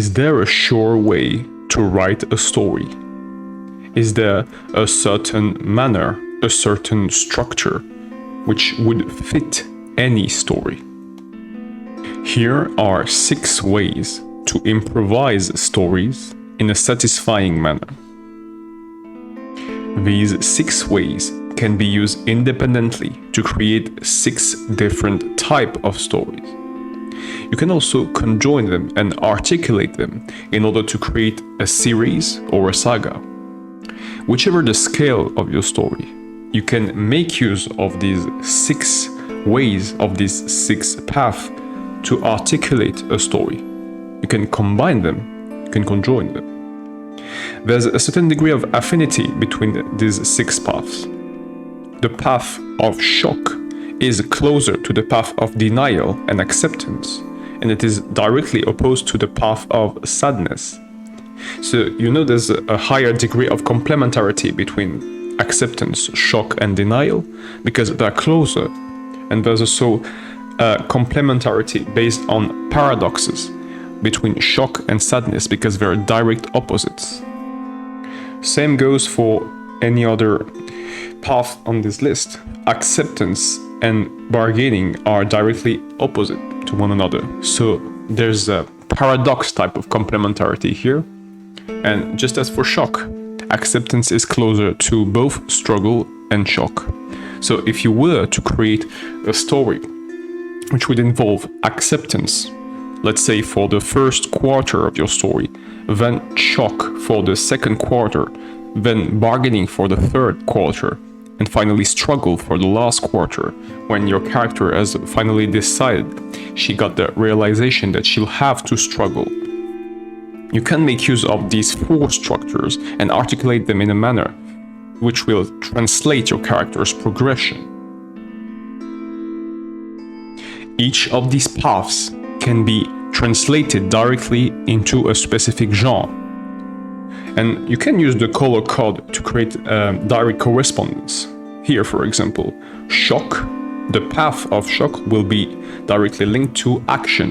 Is there a sure way to write a story? Is there a certain manner, a certain structure, which would fit any story? Here are 6 ways to improvise stories in a satisfying manner. These 6 ways can be used independently to create 6 different types of stories. You can also conjoin them and articulate them in order to create a series or a saga. Whichever the scale of your story, you can make use of these 6 ways, of these 6 paths to articulate a story. You can combine them, you can conjoin them. There's a certain degree of affinity between these 6 paths. The path of shock is closer to the path of denial and acceptance, and it is directly opposed to the path of sadness. So there's a higher degree of complementarity between acceptance, shock, and denial because they're closer, and there's also complementarity based on paradoxes between shock and sadness because they're direct opposites. Same goes for any other path on this list. Acceptance and bargaining are directly opposite to one another. So there's a paradox type of complementarity here. And just as for shock, acceptance is closer to both struggle and shock. So if you were to create a story which would involve acceptance, let's say for the first quarter of your story, then shock for the second quarter, then bargaining for the third quarter, and finally struggle for the last quarter, when your character has finally decided, she got the realization that she'll have to struggle. You can make use of these 4 structures and articulate them in a manner which will translate your character's progression. Each of these paths can be translated directly into a specific genre. And you can use the color code to create direct correspondence. Here, for example, shock, the path of shock will be directly linked to action.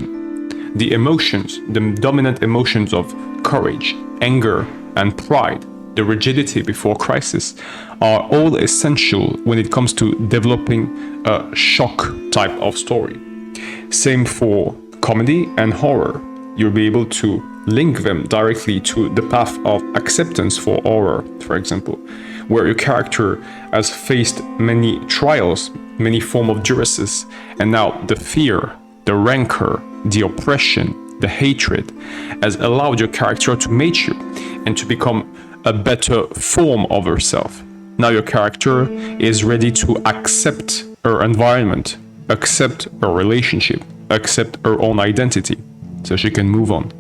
The emotions, the dominant emotions of courage, anger, and pride, the rigidity before crisis, are all essential when it comes to developing a shock type of story. Same for comedy and horror. You'll be able to link them directly to the path of acceptance for horror, for example, where your character has faced many trials, many forms of duresses, and now the fear, the rancor, the oppression, the hatred has allowed your character to mature and to become a better form of herself. Now your character is ready to accept her environment, accept her relationship, accept her own identity, so she can move on.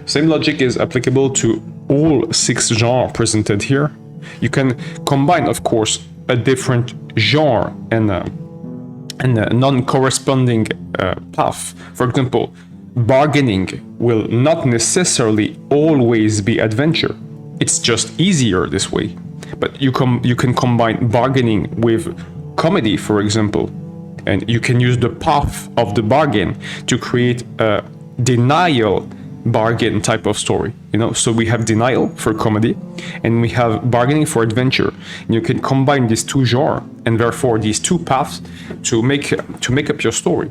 Same logic is applicable to all 6 genres presented here. You can combine, of course, a different genre and a non-corresponding path. For example, bargaining will not necessarily always be adventure. It's just easier this way. But you can combine bargaining with comedy, for example, and you can use the path of the bargain to create a denial bargain type of story. So we have denial for comedy and we have bargaining for adventure. And you can combine these 2 genres and therefore these 2 paths to make up your story.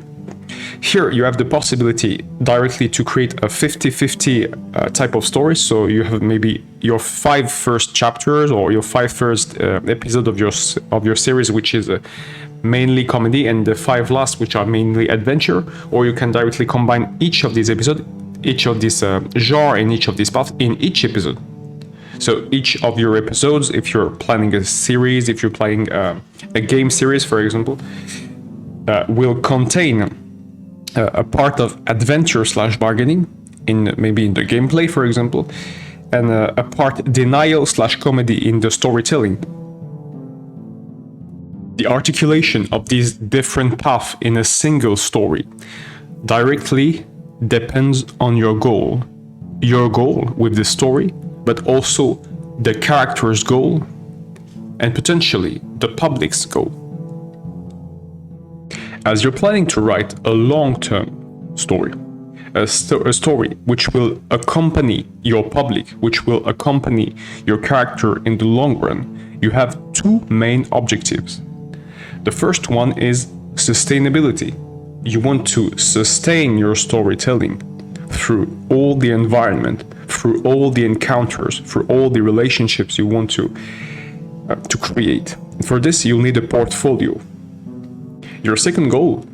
Here you have the possibility directly to create a 50-50 type of story. So you have maybe your 5 first chapters or your 5 first episode of your series, which is mainly comedy, and the 5 last, which are mainly adventure. Or you can directly combine each of these episodes, each of these genre and each of these paths in each episode. So each of your episodes, if you're planning a series, if you're playing a game series, for example, will contain a part of adventure/bargaining maybe in the gameplay, for example, and a part denial/comedy in the storytelling. The articulation of these different paths in a single story directly depends on your goal with the story, but also the character's goal and potentially the public's goal. As you're planning to write a long-term story, a story which will accompany your public, which will accompany your character in the long run, you have two main objectives. The first one is sustainability. You want to sustain your storytelling through all the environment, through all the encounters, through all the relationships you want to create. For this, you'll need a portfolio. Your second goal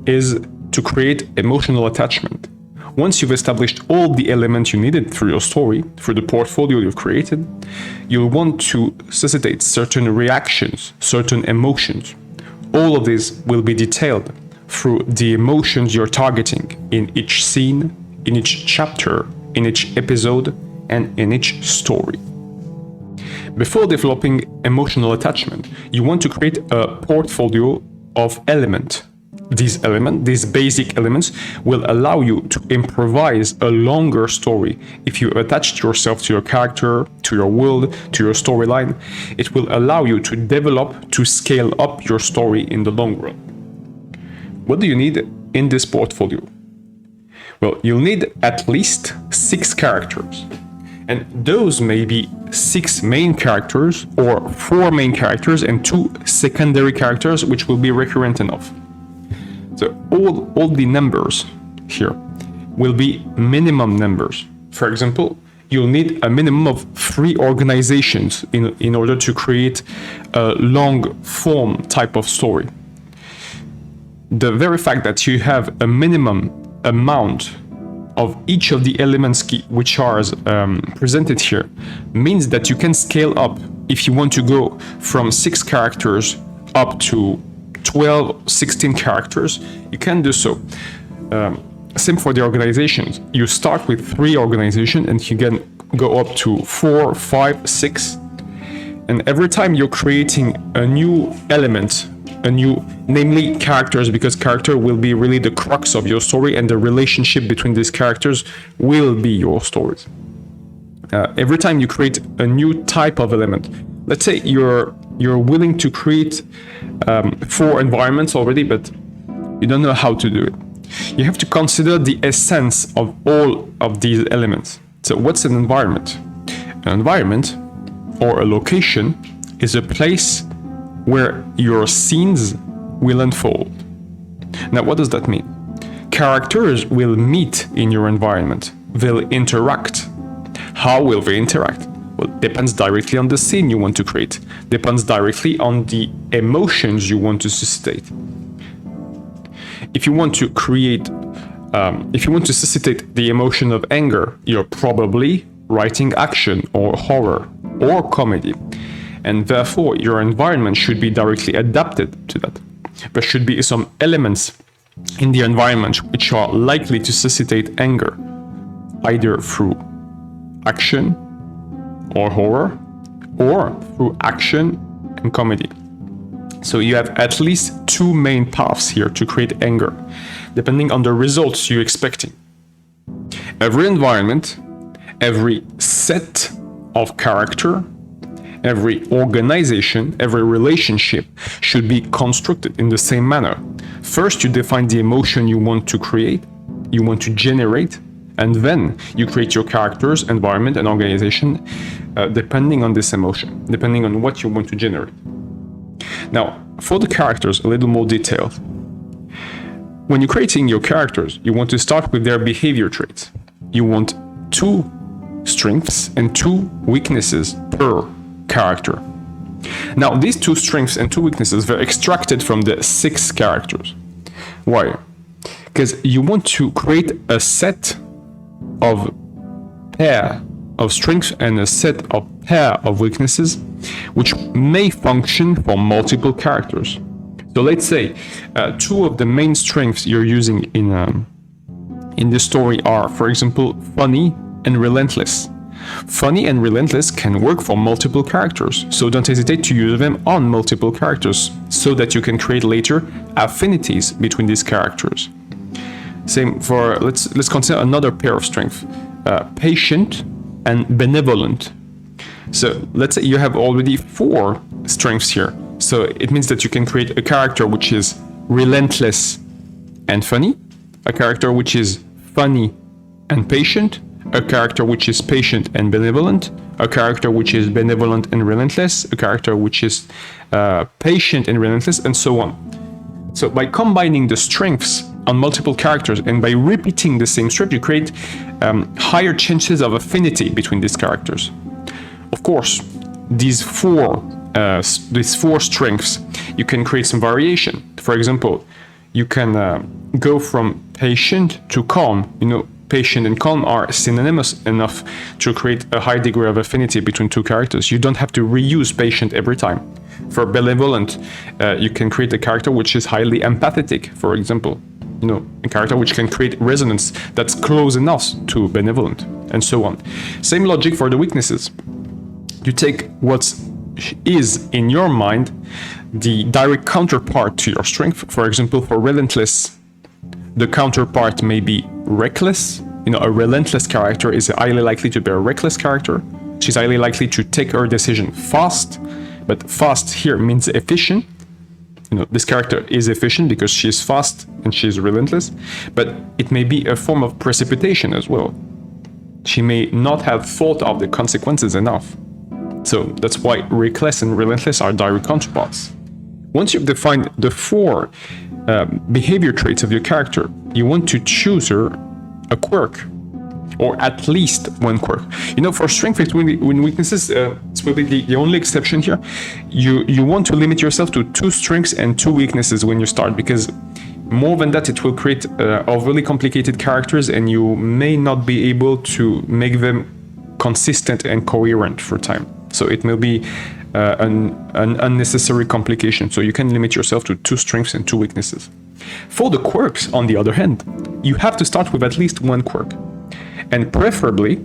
is to create emotional attachment. Once you've established all the elements you needed through your story, through the portfolio you've created, you'll want to suscitate certain reactions, certain emotions. All of this will be detailed through the emotions you're targeting in each scene, in each chapter, in each episode, and in each story. Before developing emotional attachment, you want to create a portfolio of elements. These basic elements, will allow you to improvise a longer story. If you attach yourself to your character, to your world, to your storyline, it will allow you to develop, to scale up your story in the long run. What do you need in this portfolio? Well, you'll need at least 6 characters. And those may be 6 main characters or 4 main characters and 2 secondary characters which will be recurrent enough. So all the numbers here will be minimum numbers. For example, you'll need a minimum of 3 organizations in order to create a long form type of story. The very fact that you have a minimum amount of each of the elements which are presented here means that you can scale up. If you want to go from 6 characters up to 12, 16 characters, you can do so. Same for the organizations. You start with 3 organizations and you can go up to 4, 5, 6. And every time you're creating a new element, namely characters, because character will be really the crux of your story and the relationship between these characters will be your stories. Every time you create a new type of element, let's say you're willing to create 4 environments already, but you don't know how to do it. You have to consider the essence of all of these elements. So what's an environment? An environment or a location is a place where your scenes will unfold. Now, what does that mean? Characters will meet in your environment. They'll interact. How will they interact? Well, it depends directly on the scene you want to create. Depends directly on the emotions you want to suscitate. If you want to suscitate the emotion of anger, you're probably writing action or horror or comedy. And therefore, your environment should be directly adapted to that. There should be some elements in the environment which are likely to suscitate anger, either through action or horror, or through action and comedy. So you have at least 2 main paths here to create anger, depending on the results you're expecting. Every environment, every set of character, every organization, every relationship should be constructed in the same manner. First, you define the emotion you want to create, you want to generate, and then you create your characters, environment, and organization depending on this emotion, depending on what you want to generate. Now, for the characters, a little more detailed. When you're creating your characters, you want to start with their behavior traits. You want 2 strengths and 2 weaknesses per character. Now, these 2 strengths and 2 weaknesses were extracted from the 6 characters. Why? Because you want to create a set of pair of strengths and a set of pair of weaknesses which may function for multiple characters. So let's say 2 of the main strengths you're using in the story are, for example, funny and relentless. Funny and relentless can work for multiple characters, so don't hesitate to use them on multiple characters so that you can create later affinities between these characters. Same for, let's consider another pair of strengths, patient and benevolent. So let's say you have already 4 strengths here. So it means that you can create a character which is relentless and funny, a character which is funny and patient, a character which is patient and benevolent, a character which is benevolent and relentless, a character which is patient and relentless, and so on. So by combining the strengths on multiple characters and by repeating the same strength, you create higher chances of affinity between these characters. Of course, these four strengths, you can create some variation. For example, you can go from patient to calm. You know, patient and calm are synonymous enough to create a high degree of affinity between two characters. You don't have to reuse patient every time. For benevolent, you can create a character which is highly empathetic, for example. You know, a character which can create resonance that's close enough to benevolent, and so on. Same logic for the weaknesses. You take what is in your mind the direct counterpart to your strength. For example, for relentless, the counterpart may be reckless. You know, a relentless character is highly likely to be a reckless character. She's highly likely to take her decision fast, but fast here means efficient. You know, this character is efficient because she is fast and she is relentless, but it may be a form of precipitation as well. She may not have thought of the consequences enough. So that's why reckless and relentless are direct counterparts. Once you've defined the four behavior traits of your character, you want to choose her a quirk, or at least one quirk. You know, for strength between weaknesses, it's probably the only exception here. You want to limit yourself to 2 strengths and 2 weaknesses when you start, because more than that, it will create overly complicated characters, and you may not be able to make them consistent and coherent for time. So it may be an unnecessary complication. So you can limit yourself to 2 strengths and 2 weaknesses. For the quirks, on the other hand, you have to start with at least 1 quirk. And preferably,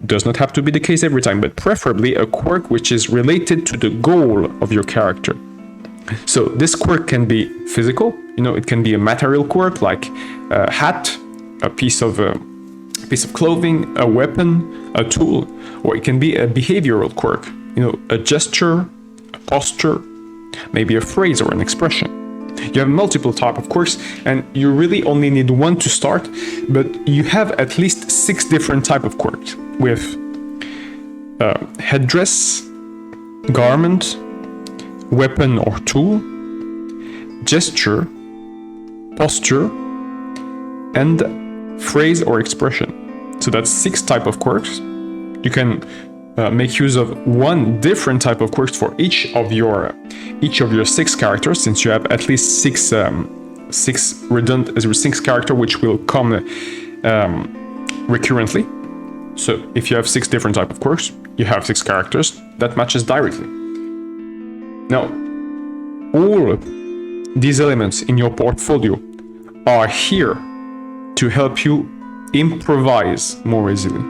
does not have to be the case every time, but preferably a quirk which is related to the goal of your character. So this quirk can be physical. You know, it can be a material quirk like a hat, a piece of clothing, a weapon, a tool, or it can be a behavioral quirk. You know, a gesture, a posture, maybe a phrase or an expression. You have multiple type of quirks, and you really only need 1 to start, but you have at least 6 different type of quirks with headdress, garment, weapon or tool, gesture, posture, and phrase or expression. So that's 6 type of quirks. You can make use of 1 different type of quirks for each of your 6 characters, since you have at least 6 character which will come recurrently. So if you have 6 different type of quirks, you have 6 characters that matches directly. Now, all these elements in your portfolio are here to help you improvise more easily.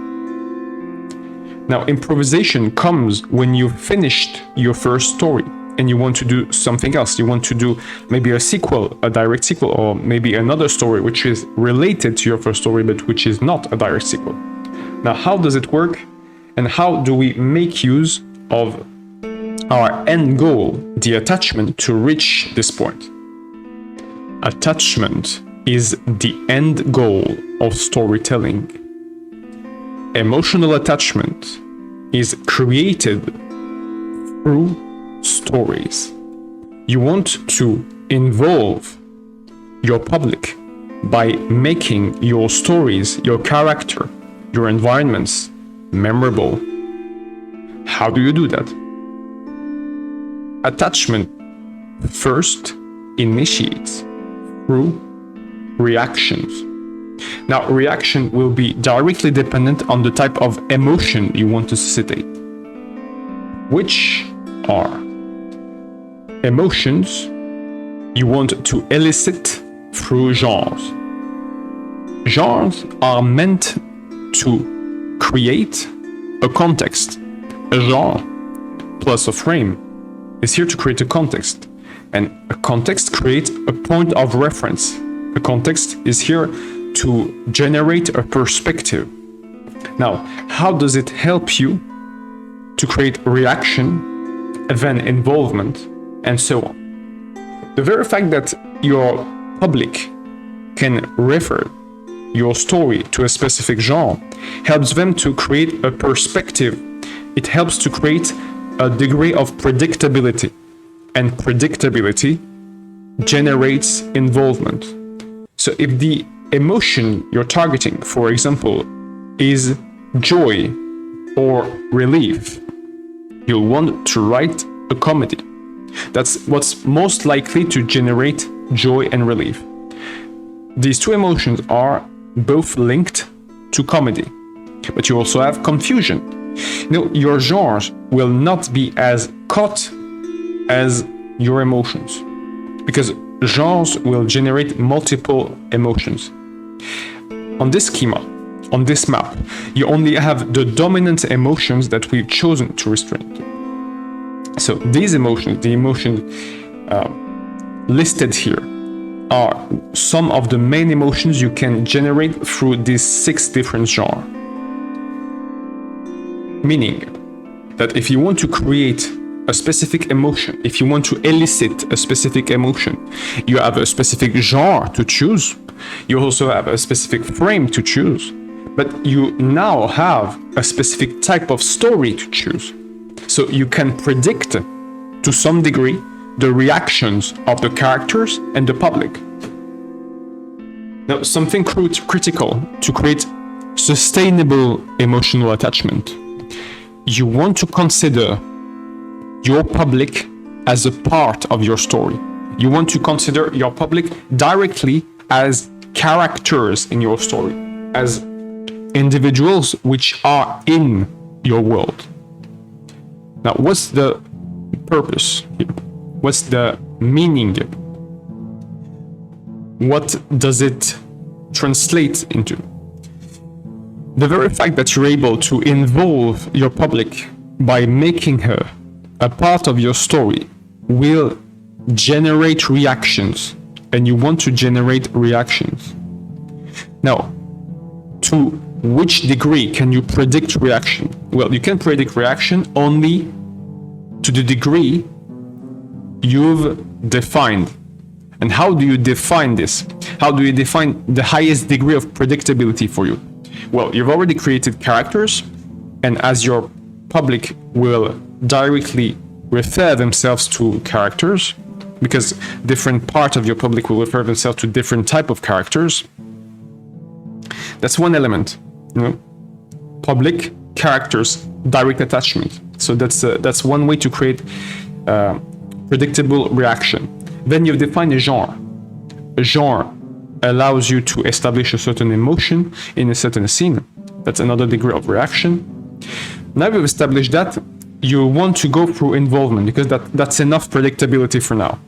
Now, improvisation comes when you've finished your first story and you want to do something else. You want to do maybe a sequel, a direct sequel, or maybe another story which is related to your first story but which is not a direct sequel. Now, how does it work, and how do we make use of our end goal, the attachment, to reach this point? Attachment is the end goal of storytelling. Emotional attachment is created through stories. You want to involve your public by making your stories, your character, your environments memorable. How do you do that? Attachment first initiates through reactions. Now, reaction will be directly dependent on the type of emotion you want to suscitate, which are emotions you want to elicit through genres. Genres are meant to create a context. A genre plus a frame is here to create a context, and a context creates a point of reference. A context is here to generate a perspective. Now, how does it help you to create reaction, then involvement, and so on? The very fact that your public can refer your story to a specific genre helps them to create a perspective. It helps to create a degree of predictability. And predictability generates involvement. So if the emotion you're targeting, for example, is joy or relief, you'll want to write a comedy. That's what's most likely to generate joy and relief. These two emotions are both linked to comedy, but you also have confusion. Your genres will not be as caught as your emotions, because genres will generate multiple emotions. On this schema, on this map, you only have the dominant emotions that we've chosen to restrain. So these emotions, the emotions listed here, are some of the main emotions you can generate through these 6 different genres. Meaning that if you want to create a specific emotion, if you want to elicit a specific emotion, you have a specific genre to choose. You also have a specific frame to choose, but you now have a specific type of story to choose. So you can predict to some degree the reactions of the characters and the public. Now, something critical to create sustainable emotional attachment. You want to consider your public as a part of your story. You want to consider your public directly as characters in your story, as individuals which are in your world. Now, what's the purpose here? What's the meaning? What does it translate into? The very fact that you're able to involve your public by making her a part of your story will generate reactions, and you want to generate reactions. Now, to which degree can you predict reaction? Well, you can predict reaction only to the degree you've defined. And how do you define this? How do you define the highest degree of predictability for you? Well, you've already created characters, and as your public will directly refer themselves to characters, because different part of your public will refer themselves to different type of characters. That's one element, public, characters, direct attachment. So that's one way to create predictable reaction. Then you define a genre. A genre allows you to establish a certain emotion in a certain scene. That's another degree of reaction. Now we've established that, you want to go through involvement, because that's enough predictability for now.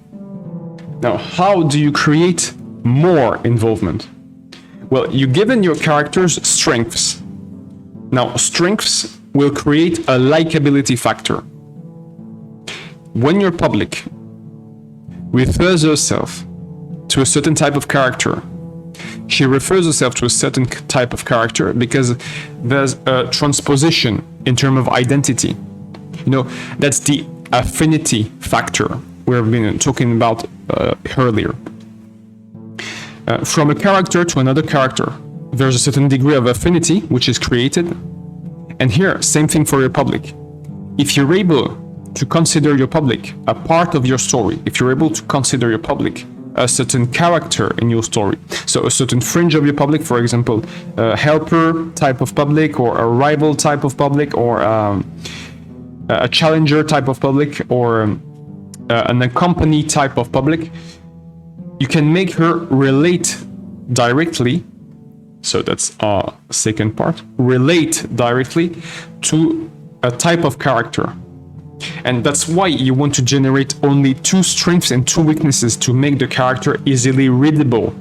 Now, how do you create more involvement? Well, you've given your characters strengths. Now, strengths will create a likability factor. When your public refers herself to a certain type of character, she refers herself to a certain type of character because there's a transposition in terms of identity. That's the affinity factor we've been talking about earlier. From a character to another character, there's a certain degree of affinity which is created. And here, same thing for your public. If you're able to consider your public a part of your story, if you're able to consider your public a certain character in your story, so a certain fringe of your public, for example, a helper type of public, or a rival type of public, or a challenger type of public, or an accompany type of public, you can make her relate directly. So that's our second part, relate directly to a type of character. And that's why you want to generate only 2 strengths and 2 weaknesses to make the character easily readable.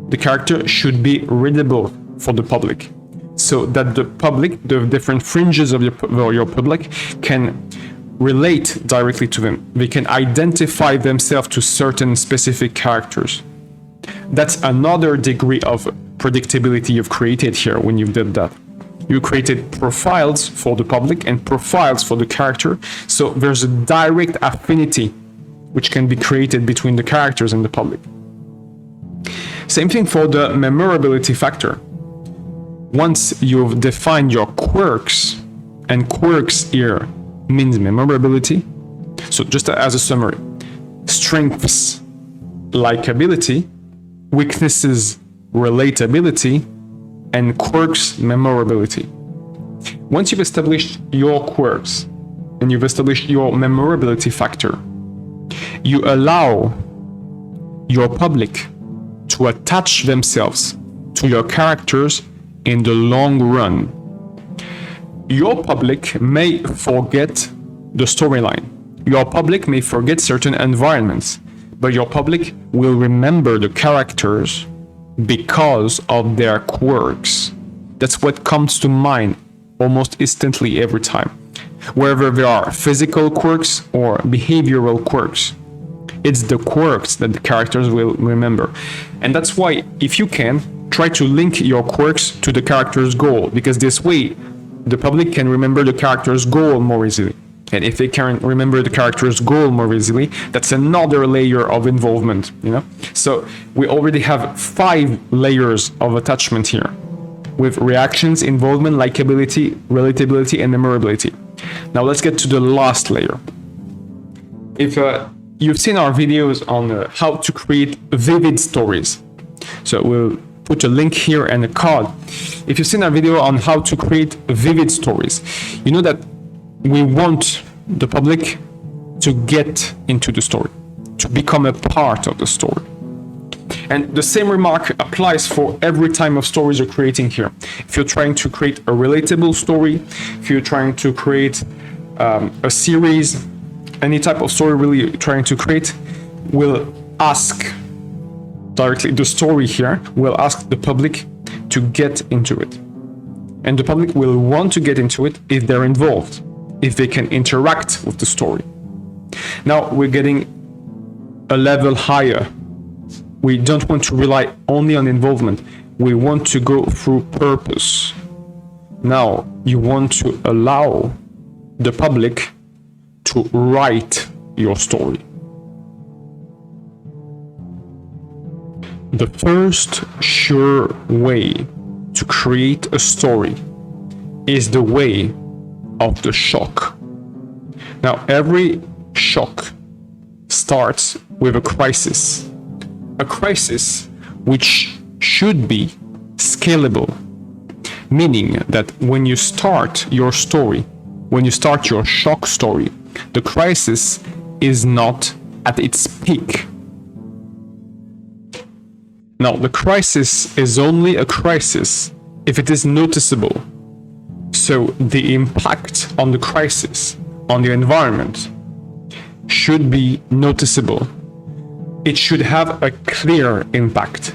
The character should be readable for the public, so that the public, the different fringes of your public, can relate directly to them. They can identify themselves to certain specific characters. That's another degree of predictability you've created here when you did that. You created profiles for the public and profiles for the character, so there's a direct affinity which can be created between the characters and the public. Same thing for the memorability factor. Once you've defined your quirks, and quirks here means memorability. So just as a summary, strengths, likability, weaknesses, relatability, and quirks, memorability. Once you've established your quirks and you've established your memorability factor, you allow your public to attach themselves to your characters in the long run. Your public may forget the storyline. Your public may forget certain environments, but your public will remember the characters because of their quirks. That's what comes to mind almost instantly every time. Wherever there are physical quirks or behavioral quirks, it's the quirks that the characters will remember. And that's why, if you can, try to link your quirks to the character's goal, because this way the public can remember the character's goal more easily. And if they can remember the character's goal more easily, that's another layer of involvement, you know? So we already have 5 layers of attachment here, with reactions, involvement, likability, relatability, and memorability. Now let's get to the last layer. If you've seen our videos on how to create vivid stories, so we'll put a link here and a card. If you've seen our video on how to create vivid stories, you know that we want the public to get into the story, to become a part of the story. And the same remark applies for every time of stories you're creating here. If you're trying to create a relatable story, if you're trying to create a series, any type of story really you're trying to create, will ask directly, the story here will ask the public to get into it. And the public will want to get into it if they're involved, if they can interact with the story. Now we're getting a level higher. We don't want to rely only on involvement. We want to go through purpose. Now you want to allow the public to write your story. The first sure way to create a story is the way of the shock. Now, every shock starts with a crisis which should be scalable, meaning that when you start your story, when you start your shock story, the crisis is not at its peak. Now, the crisis is only a crisis if it is noticeable. So the impact on the crisis, on the environment, should be noticeable. It should have a clear impact.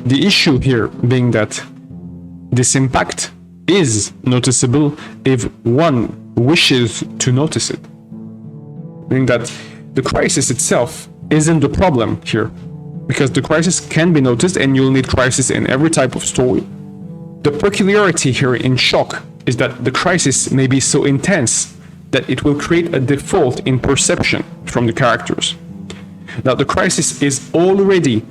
The issue here being that this impact is noticeable if one wishes to notice it. Meaning that the crisis itself isn't the problem here, because the crisis can be noticed and you'll need crisis in every type of story. The peculiarity here in shock is that the crisis may be so intense that it will create a default in perception from the characters. Now, the crisis is already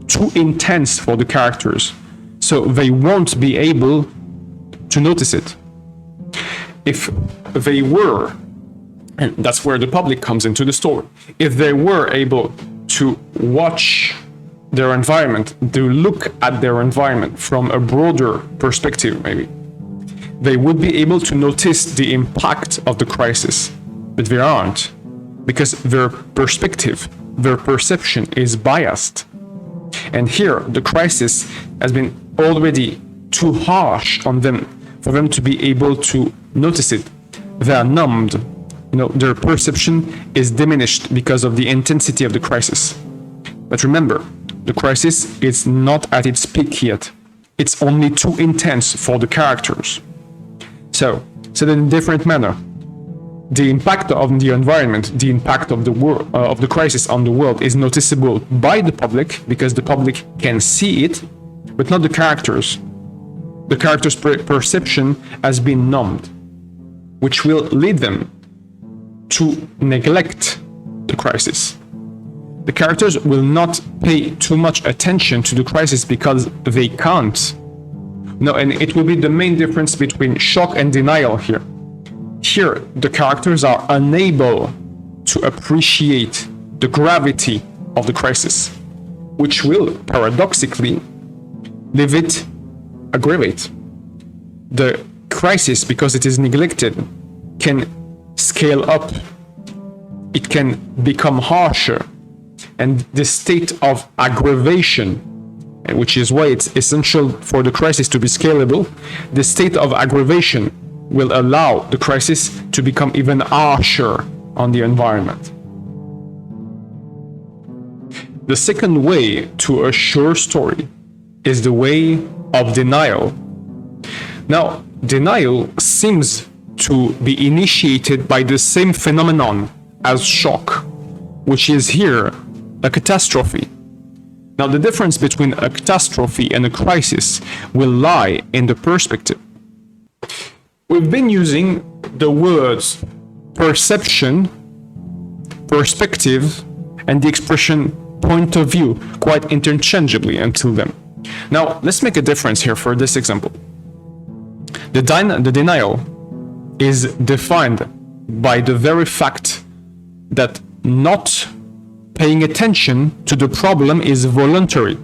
too intense for the characters, so they won't be able to notice it. If they were, and that's where the public comes into the story, if they were able to watch their environment, to look at their environment from a broader perspective, maybe, they would be able to notice the impact of the crisis. But they aren't, because their perspective, their perception is biased. And here, the crisis has been already too harsh on them for them to be able to notice it. They are numbed. You know, their perception is diminished because of the intensity of the crisis. But remember, the crisis is not at its peak yet. It's only too intense for the characters. So, said in a different manner, the impact of the environment, the impact of the world, of the crisis on the world is noticeable by the public because the public can see it, but not the characters. The characters' perception has been numbed, which will lead them to neglect the crisis. the characters will not pay too much attention to the crisis because they can't. No, and it will be the main difference between shock and denial here. Here, the characters are unable to appreciate the gravity of the crisis, which will, paradoxically, leave it aggravate. The crisis, because it is neglected, can scale up. It can become harsher. And this state of aggravation, which is why it's essential for the crisis to be scalable, the state of aggravation will allow the crisis to become even harsher on the environment. The second way to a sure story is the way of denial. Now, denial seems to be initiated by the same phenomenon as shock, which is here a catastrophe. Now, the difference between a catastrophe and a crisis will lie in the perspective. We've been using the words perception, perspective, and the expression point of view quite interchangeably until then. Now, let's make a difference here for this example. The denial is defined by the very fact that not paying attention to the problem is voluntary.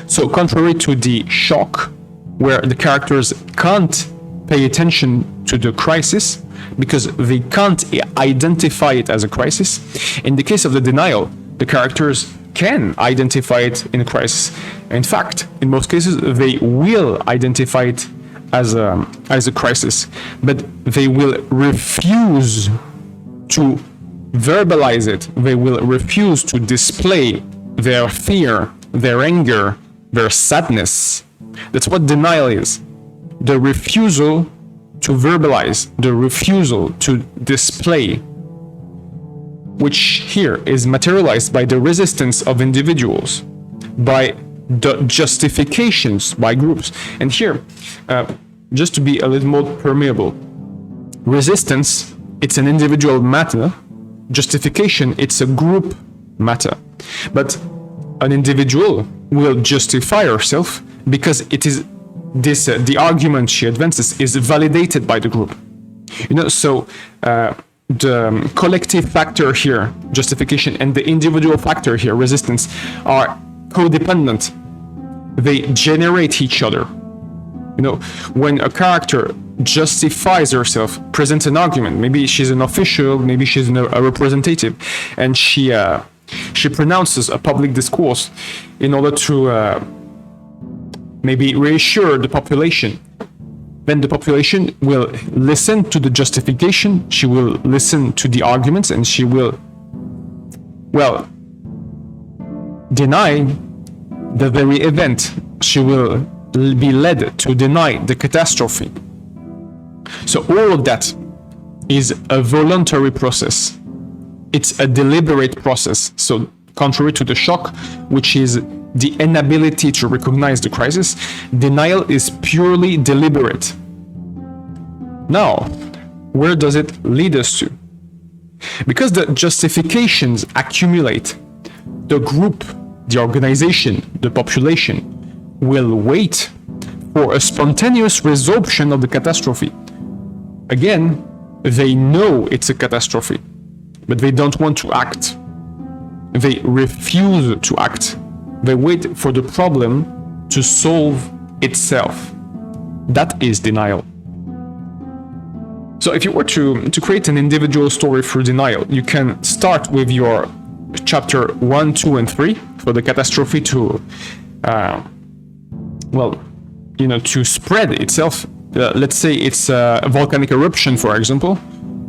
So contrary to the shock, where the characters can't pay attention to the crisis because they can't identify it as a crisis, in the case of the denial, the characters can identify it in a crisis. In fact, in most cases, they will identify it as a crisis, but they will refuse to verbalize it. They will refuse to display their fear, their anger, their sadness. That's what denial is. The refusal to verbalize, the refusal to display, which here is materialized by the resistance of individuals, by the justifications by groups. And here, just to be a little more permeable, resistance, it's an individual matter. Justification, it's a group matter. But an individual will justify herself because it is this the argument she advances is validated by the group. So the collective factor here, justification, and the individual factor here, resistance, are codependent. They generate each other. When a character justifies herself, presents an argument, maybe she's an official, maybe she's a representative, and she pronounces a public discourse in order to maybe reassure the population, then the population will listen to the justification, she will listen to the arguments, and she will, deny the very event. She will be led to deny the catastrophe. So all of that is a voluntary process. It's a deliberate process. So contrary to the shock, which is the inability to recognize the crisis, denial is purely deliberate. Now, where does it lead us to? Because the justifications accumulate, the group, the organization, the population will wait for a spontaneous resorption of the catastrophe. Again, they know it's a catastrophe, but they don't want to act. They refuse to act. They wait for the problem to solve itself. That is denial. So if you were to create an individual story through denial, you can start with your chapter 1, 2, and 3 for the catastrophe to to spread itself. Let's say it's a volcanic eruption, for example.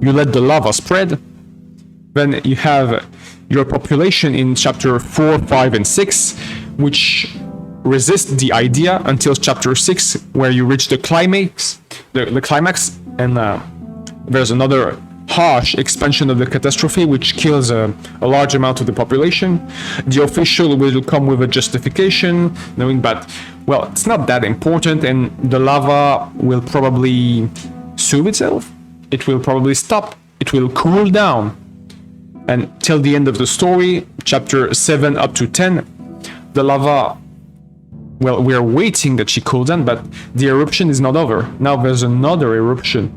You let the lava spread. Then you have your population in chapter 4, 5, and 6, which resist the idea until chapter 6, where you reach the climax, and there's another harsh expansion of the catastrophe, which kills a large amount of the population. The official will come with a justification, knowing that, it's not that important, and the lava will probably soothe itself. It will probably stop. It will cool down. And till the end of the story, chapter 7 up to 10, the lava, well, we are waiting that she cools down, but the eruption is not over. Now there's another eruption,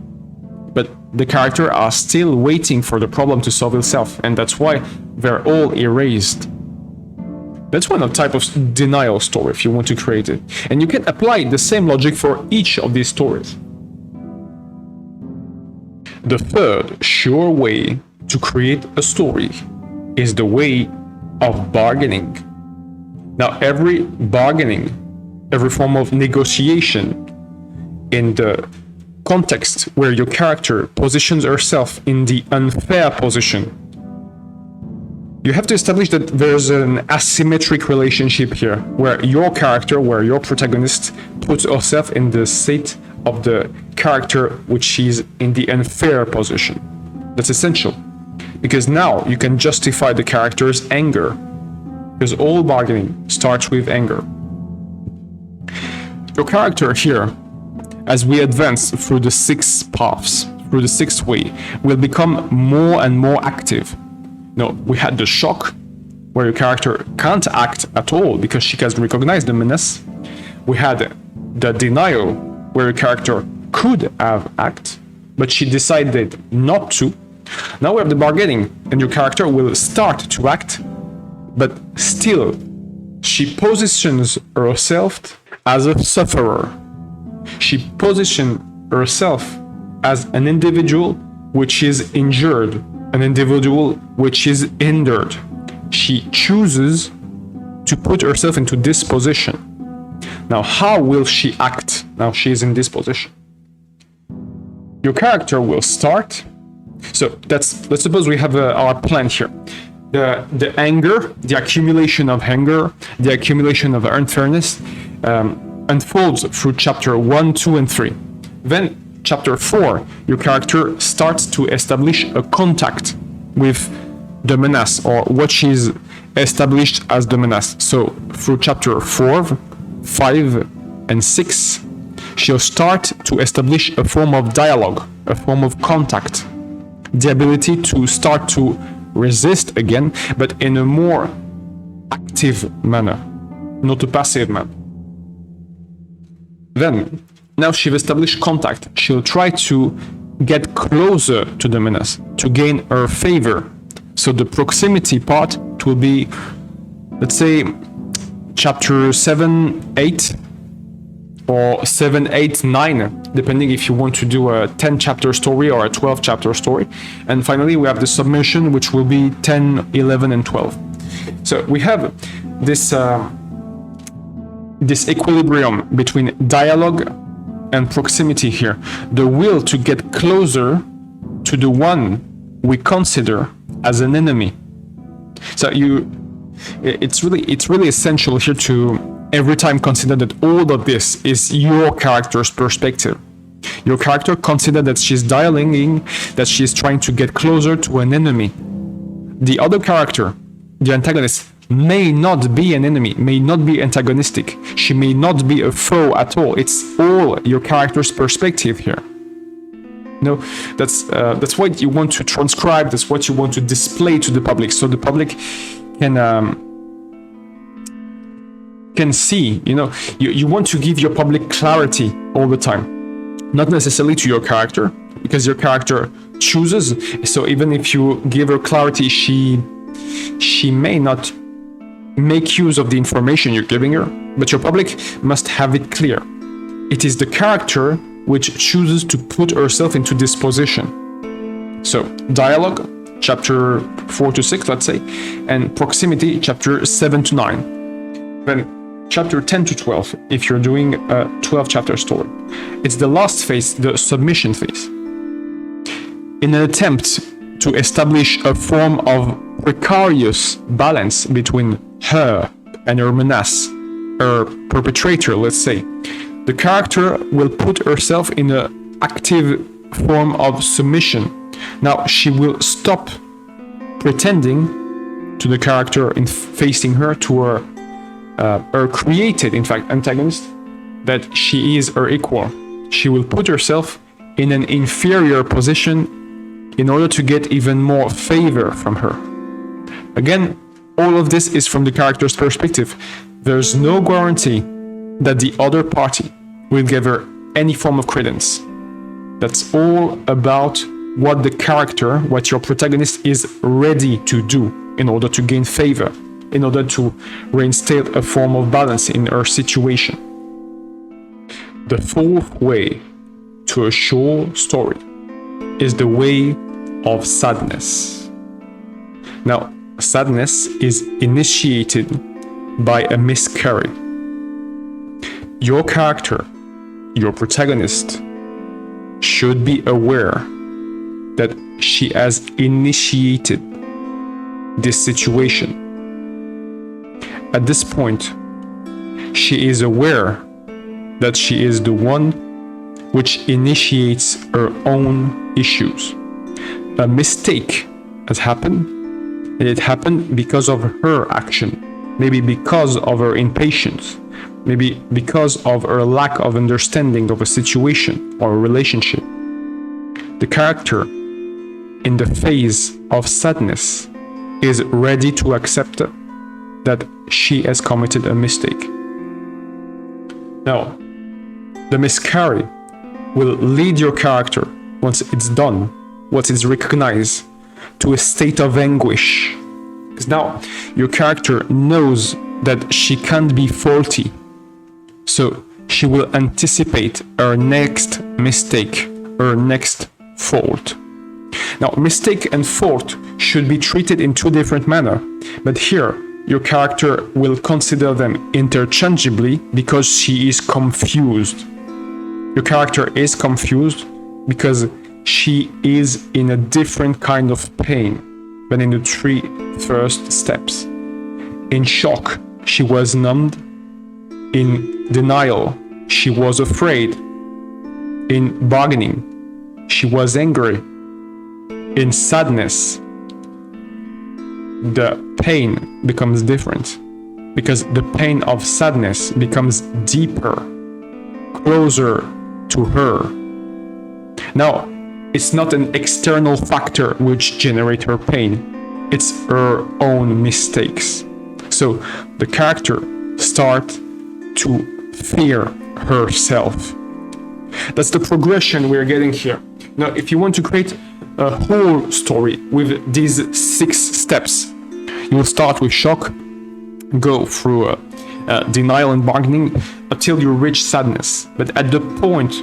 but the characters are still waiting for the problem to solve itself, and that's why they're all erased. That's one type of denial story if you want to create it. And you can apply the same logic for each of these stories. The third sure way to create a story is the way of bargaining. Now, every bargaining, every form of negotiation in the context where your character positions herself in the unfair position, you have to establish that there's an asymmetric relationship here, where your character, where your protagonist puts herself in the seat of the character which is in the unfair position. That's essential, because now you can justify the character's anger, because all bargaining starts with anger. Your character here, as we advance through the 6 paths, through the 6th way, will become more and more active. No, we had the shock, where your character can't act at all because she can recognize the menace. We had the denial, where your character could have acted, but she decided not to. Now we have the bargaining, and your character will start to act, but still, she positions herself as a sufferer. She positions herself as an individual which is injured, an individual which is hindered. She chooses to put herself into this position. Now, how will she act now she is in this position? Your character will start. So let's suppose we have our plan here. The anger, the accumulation of anger, the accumulation of unfairness unfolds through chapter 1, 2, and 3. Then chapter 4, your character starts to establish a contact with the menace, or what she's established as the menace. So through chapter 4, 5, and 6, she'll start to establish a form of dialogue, a form of contact, the ability to start to resist again, but in a more active manner, not a passive manner. Then, now she's established contact, she'll try to get closer to the menace, to gain her favor. So the proximity part will be, let's say, chapter 7, 8, or 7, 8, 9, depending if you want to do a 10 chapter story or a 12 chapter story. And finally, we have the submission, which will be 10, 11, and 12. So we have this equilibrium between dialogue and proximity here. The will to get closer to the one we consider as an enemy. So it's really essential here to every time consider that all of this is your character's perspective. Your character consider that she's dialoguing, that she's trying to get closer to an enemy. The other character, the antagonist, may not be an enemy, may not be antagonistic. She may not be a foe at all. It's all your character's perspective here. No, that's what you want to transcribe. That's what you want to display to the public, so the public can see. You want to give your public clarity all the time, not necessarily to your character, because your character chooses. So even if you give her clarity, she may not make use of the information you're giving her, but your public must have it clear. It is the character which chooses to put herself into this position. So dialogue, chapter 4 to 6, let's say, and proximity, chapter 7 to 9. Then chapter 10 to 12, if you're doing a 12 chapter story. It's the last phase, the submission phase. In an attempt to establish a form of precarious balance between her and her menace, her perpetrator, let's say, the character will put herself in an active form of submission. Now she will stop pretending to the character in facing her, to her created, in fact, antagonist, that she is her equal. She will put herself in an inferior position in order to get even more favor from her. Again, all of this is from the character's perspective. There's no guarantee that the other party will give her any form of credence. That's all about what the character, what your protagonist is ready to do in order to gain favor, in order to reinstate a form of balance in her situation. The fourth way to a sure story is the way of sadness. Now, sadness is initiated by a miscarriage. Your character, your protagonist, should be aware that she has initiated this situation. At this point, she is aware that she is the one which initiates her own issues. A mistake has happened, and it happened because of her action, maybe because of her impatience, maybe because of her lack of understanding of a situation or a relationship. The character in the phase of sadness is ready to accept that she has committed a mistake. Now, the miscarry will lead your character, once it's done, once it's recognized, to a state of anguish. Because now your character knows that she can't be faulty. So she will anticipate her next mistake, her next fault. Now, mistake and fault should be treated in two different manners, but here your character will consider them interchangeably because she is confused. Your character is confused because she is in a different kind of pain than in the three first steps. In shock, she was numbed. In denial, she was afraid. In bargaining, she was angry. In sadness, the pain becomes different because the pain of sadness becomes deeper, closer to her. Now, it's not an external factor which generates her pain, it's her own mistakes. So the character starts to fear herself. That's the progression we're getting here. Now, if you want to create a whole story with these 6 steps, you will start with shock, go through denial and bargaining until you reach sadness. But at the point,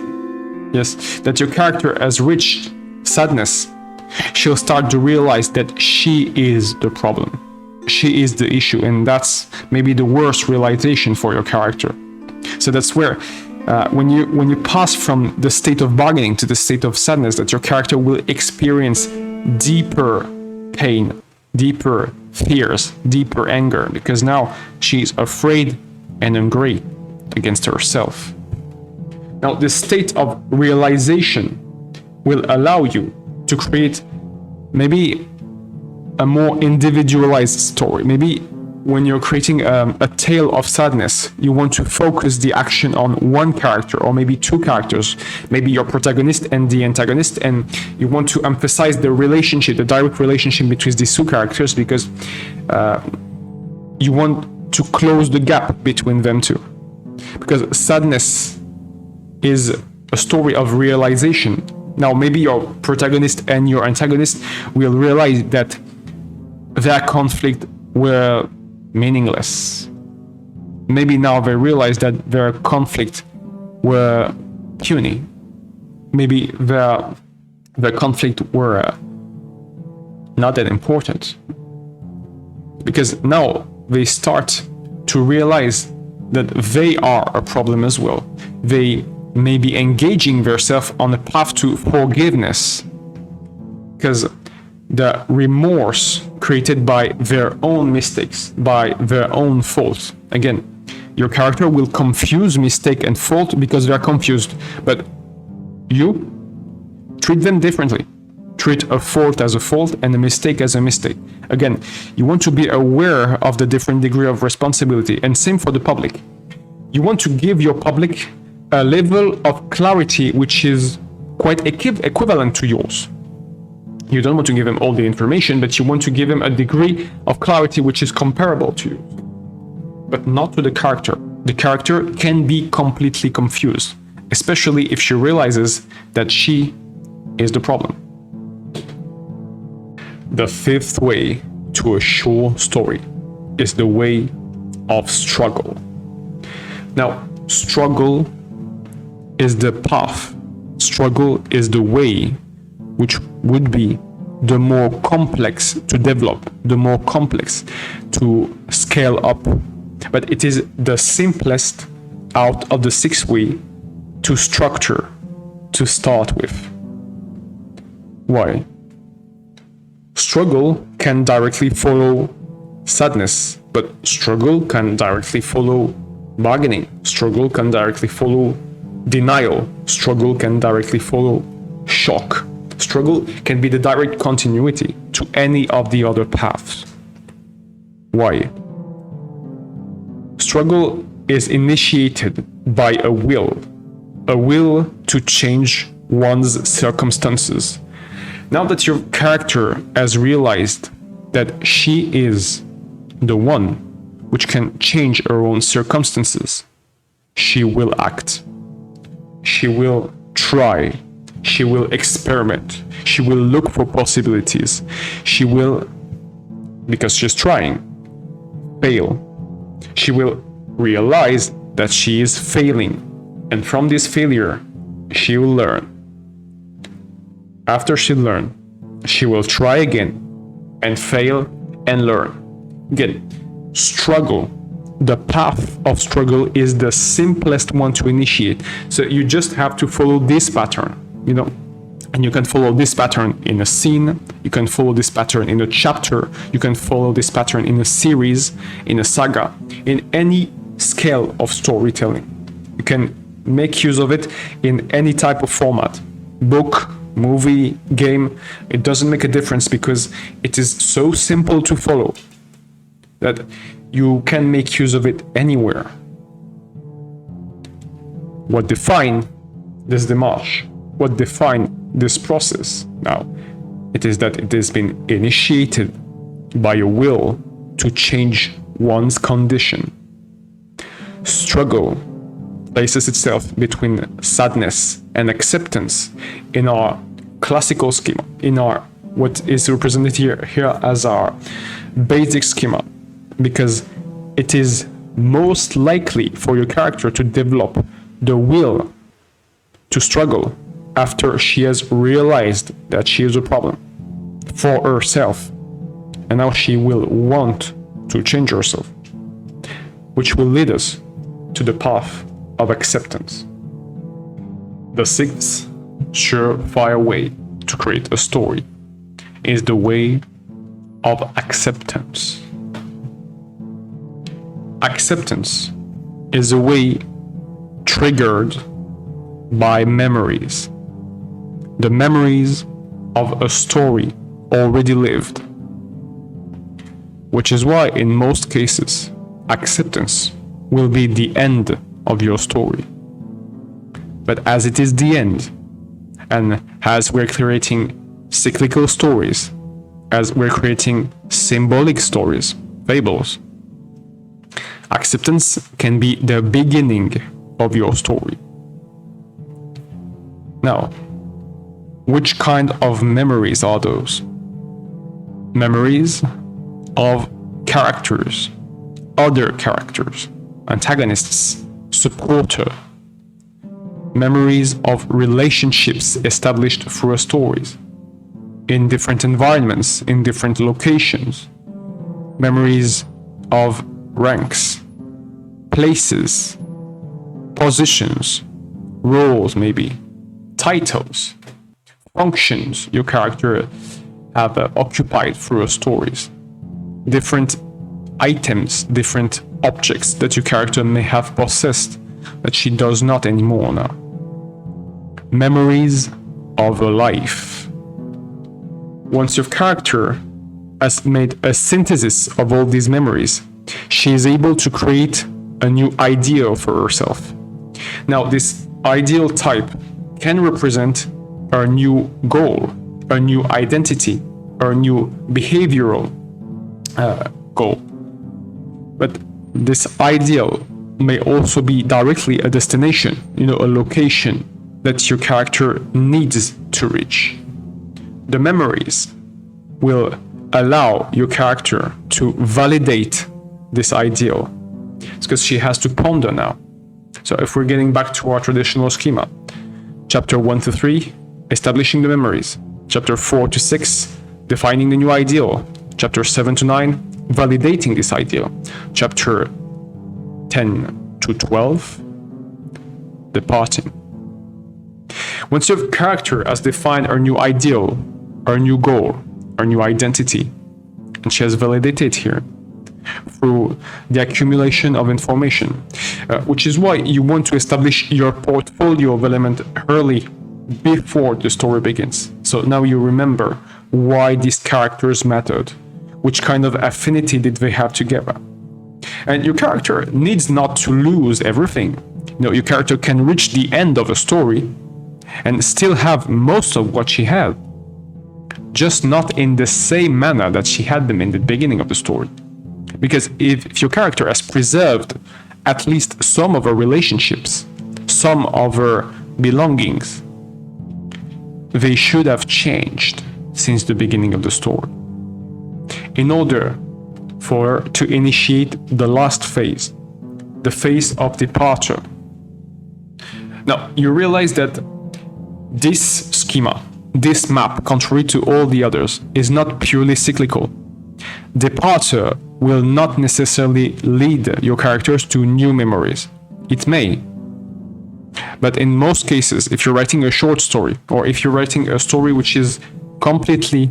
yes, that your character has reached sadness, she'll start to realize that she is the problem. She is the issue, and that's maybe the worst realization for your character. So that's where when you pass from the state of bargaining to the state of sadness, that your character will experience deeper pain, deeper fears, deeper anger, because now she's afraid and angry against herself. Now, this state of realization will allow you to create maybe a more individualized story. Maybe when you're creating a tale of sadness, you want to focus the action on one character or maybe 2 characters, maybe your protagonist and the antagonist, and you want to emphasize the relationship, the direct relationship between these 2 characters, because you want to close the gap between them two. Because sadness is a story of realization. Now, maybe your protagonist and your antagonist will realize that their conflict were meaningless. Maybe now they realize that their conflict were puny. Maybe their conflict were not that important. Because now they start to realize that they are a problem as well. They may be engaging themselves on a path to forgiveness, because the remorse created by their own mistakes, by their own faults. Again, your character will confuse mistake and fault because they're confused, but you treat them differently. Treat a fault as a fault and a mistake as a mistake. Again, you want to be aware of the different degree of responsibility, and same for the public. You want to give your public a level of clarity which is quite equivalent to yours. You don't want to give him all the information, but you want to give him a degree of clarity which is comparable to you, but not to the character. The character can be completely confused, especially if she realizes that she is the problem. The fifth way to a sure story is the way of struggle. Now, struggle is the path. Struggle is the way which would be the more complex to develop, the more complex to scale up. But it is the simplest out of the 6 ways to structure, to start with. Why? Struggle can directly follow sadness, but struggle can directly follow bargaining. Struggle can directly follow denial. Struggle can directly follow shock. Struggle can be the direct continuity to any of the other paths. Why? Struggle is initiated by a will to change one's circumstances. Now that your character has realized that she is the one which can change her own circumstances, she will act. She will try. She will experiment. She will look for possibilities. She will, because she's trying, fail. She will realize that she is failing. And from this failure, she will learn. After she learns, she will try again and fail and learn. Again, struggle. The path of struggle is the simplest one to initiate. So you just have to follow this pattern, and you can follow this pattern in a scene, you can follow this pattern in a chapter, you can follow this pattern in a series, in a saga, in any scale of storytelling. You can make use of it in any type of format, book, movie, game. It doesn't make a difference because it is so simple to follow that you can make use of it anywhere. What defines this démarche? What defines this process? Now, it is that it has been initiated by a will to change one's condition. Struggle places itself between sadness and acceptance in our classical schema, in our what is represented here as our basic schema, because it is most likely for your character to develop the will to struggle after she has realized that she is a problem for herself, and now she will want to change herself, which will lead us to the path of acceptance. The sixth surefire way to create a story is the way of acceptance. Acceptance is a way triggered by memories. The memories of a story already lived. Which is why, in most cases, acceptance will be the end of your story. But as it is the end, and as we're creating cyclical stories, as we're creating symbolic stories, fables, acceptance can be the beginning of your story. Now, which kind of memories are those? Memories of characters, other characters, antagonists, supporter. Memories of relationships established through stories, in different environments, in different locations. Memories of ranks, places, positions, roles maybe, titles, functions your character have occupied through stories, different items, different objects that your character may have possessed that she does not anymore now. Memories of a life. Once your character has made a synthesis of all these memories, she is able to create a new ideal for herself. Now, this ideal type can represent her new goal, a new identity or a new behavioral goal. But this ideal may also be directly a destination, a location that your character needs to reach. The memories will allow your character to validate this ideal. It's because she has to ponder now. So if we're getting back to our traditional schema, chapter 1 to 3, establishing the memories. Chapter 4 to 6, defining the new ideal. Chapter 7 to 9, validating this ideal. Chapter 10 to 12, departing. Once your character has defined her new ideal, her new goal, her new identity, and she has validated here through the accumulation of information, which is why you want to establish your portfolio of elements early, before the story begins. So now you remember why these characters mattered, which kind of affinity did they have together. And your character needs not to lose everything. Your character can reach the end of a story and still have most of what she had, just not in the same manner that she had them in the beginning of the story. Because if your character has preserved at least some of her relationships, some of her belongings, they should have changed since the beginning of the story, in order for her to initiate the last phase, the phase of departure. Now, you realize that this schema, this map, contrary to all the others, is not purely cyclical. Departure will not necessarily lead your characters to new memories. It may. But in most cases, if you're writing a short story, or if you're writing a story which is completely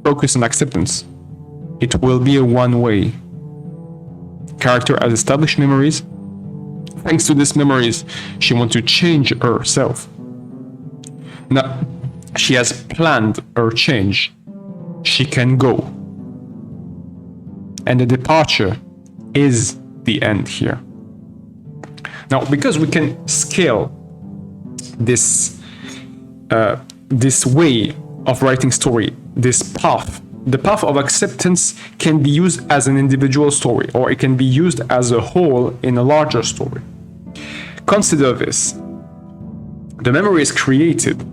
focused on acceptance, it will be a one-way. Character has established memories. Thanks to these memories, she wants to change herself. Now, she has planned her change. She can go. And the departure is the end here. Now, because we can scale this way of writing story, this path, the path of acceptance can be used as an individual story, or it can be used as a whole in a larger story. Consider this. The memories created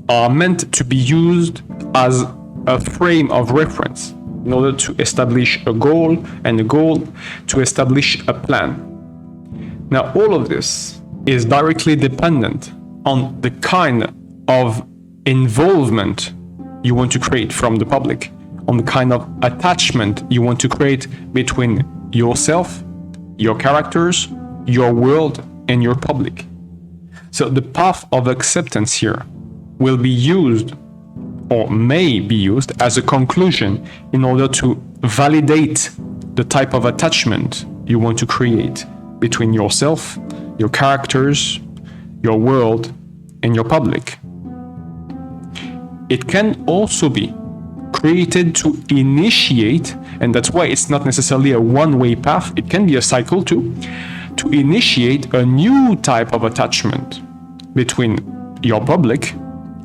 are meant to be used as a frame of reference in order to establish a goal, and a goal to establish a plan. Now, all of this is directly dependent on the kind of involvement you want to create from the public, on the kind of attachment you want to create between yourself, your characters, your world, and your public. So the path of acceptance here will be used, or may be used, as a conclusion in order to validate the type of attachment you want to create between yourself, your characters, your world, and your public. It can also be created to initiate, and that's why it's not necessarily a one-way path, it can be a cycle too, to initiate a new type of attachment between your public,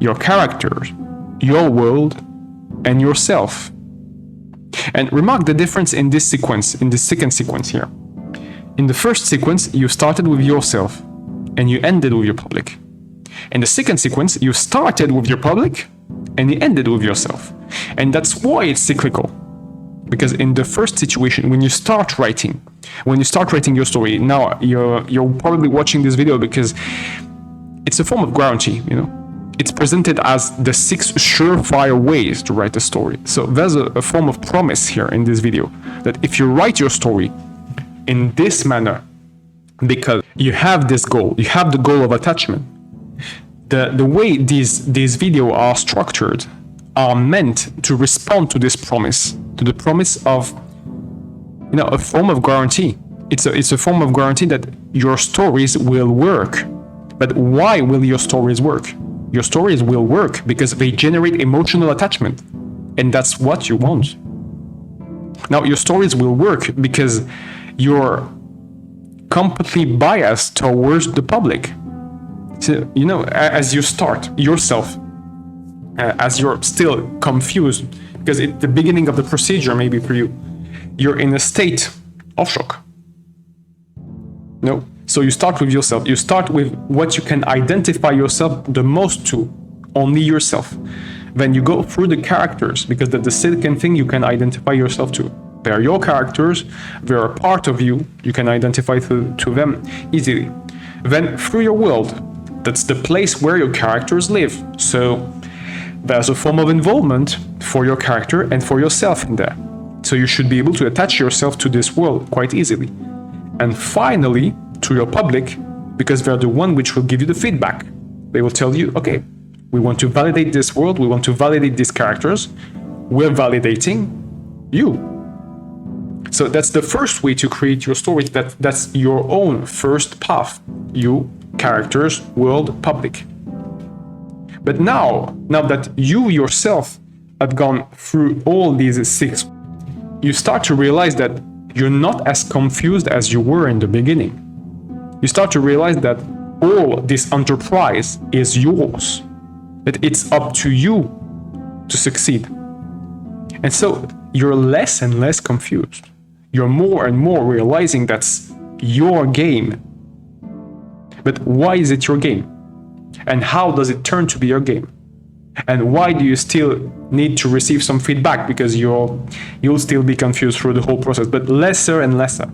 your characters, your world, and yourself. And remark the difference in this sequence, in the second sequence here. In the first sequence, you started with yourself, and you ended with your public. In the second sequence, you started with your public, and you ended with yourself. And that's why it's cyclical. Because in the first situation, when you start writing your story, now you're probably watching this video because it's a form of guarantee, It's presented as the 6 surefire ways to write a story. So there's a form of promise here in this video, that if you write your story in this manner, because you have this goal, you have the goal of attachment, the way these videos are structured are meant to respond to this promise, to the promise of a form of guarantee. It's a form of guarantee that your stories will work. But why will your stories work? Your stories will work because they generate emotional attachment, and that's what you want. Now, your stories will work because you're completely biased towards the public. So, as you start yourself, as you're still confused, because at the beginning of the procedure, maybe for you, you're in a state of shock. No? So you start with yourself. You start with what you can identify yourself the most to, only yourself. Then you go through the characters, because that's the second thing you can identify yourself to. They are your characters, they are a part of you, you can identify to them easily. Then through your world, that's the place where your characters live. So there's a form of involvement for your character and for yourself in there. So you should be able to attach yourself to this world quite easily. And finally, to your public, because they're the one which will give you the feedback. They will tell you, okay, we want to validate this world, we want to validate these characters, we're validating you. So that's the first way to create your story. That's your own first path. You, characters, world, public. But now that you yourself have gone through all these 6, you start to realize that you're not as confused as you were in the beginning. You start to realize that all this enterprise is yours. That it's up to you to succeed. And so you're less and less confused. You're more and more realizing that's your game. But why is it your game? And how does it turn to be your game? And why do you still need to receive some feedback? Because you'll still be confused through the whole process, but lesser and lesser.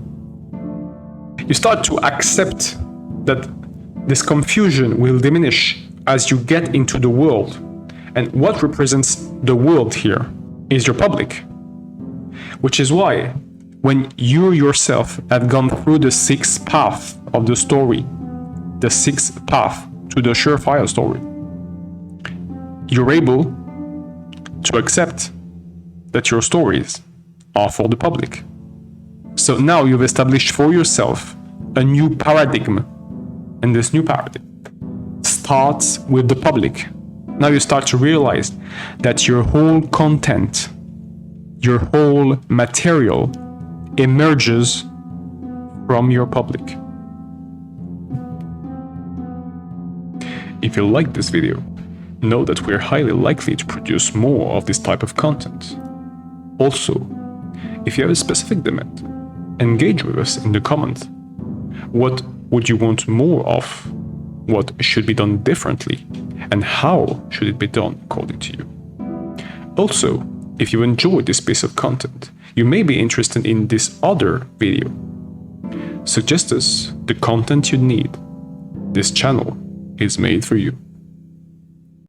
You start to accept that this confusion will diminish as you get into the world. And what represents the world here is your public. Which is why, when you yourself have gone through the 6th path of the story, the 6th path to the surefire story, you're able to accept that your stories are for the public. So now you've established for yourself a new paradigm, and this new paradigm starts with the public. Now you start to realize that your whole content, your whole material emerges from your public. If you like this video, know that we're highly likely to produce more of this type of content. Also, if you have a specific demand, engage with us in the comments. What would you want more of? What should be done differently? And how should it be done according to you? Also, if you enjoyed this piece of content, you may be interested in this other video. Suggest us the content you need. This channel is made for you.